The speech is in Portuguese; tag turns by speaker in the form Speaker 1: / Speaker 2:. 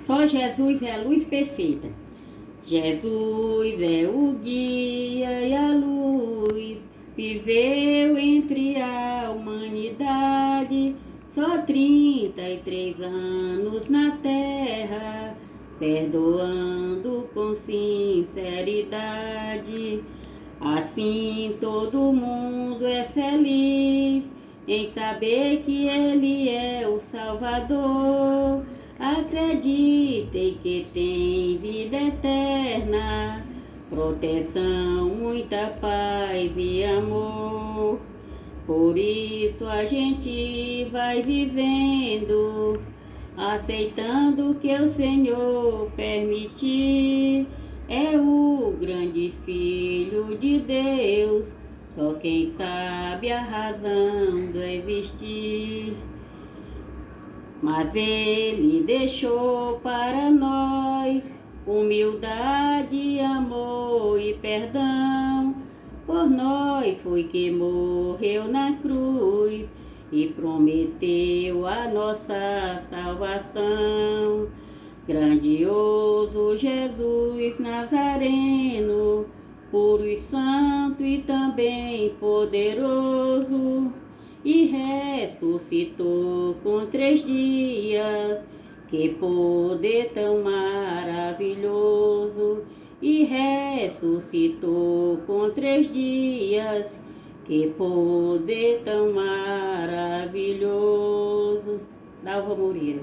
Speaker 1: Só Jesus é a luz perfeita. Jesus é o guia e a luz, viveu entre a humanidade, só 33 anos na terra, perdoando com sinceridade. Assim todo mundo é feliz em saber que Ele é o Salvador. Acreditem que tem vida eterna, proteção, muita paz e amor. Por isso a gente vai vivendo, aceitando o que o Senhor permitir. É o grande Filho de Deus, só quem sabe a razão do existir. Mas Ele deixou para nós humildade, amor e perdão. Por nós foi que morreu na cruz e prometeu a nossa salvação. Grandioso Jesus Nazareno, puro e santo e também poderoso, e ressuscitou com 3 dias, que poder tão maravilhoso. E ressuscitou com 3 dias, que poder tão maravilhoso. Dalva Moreira.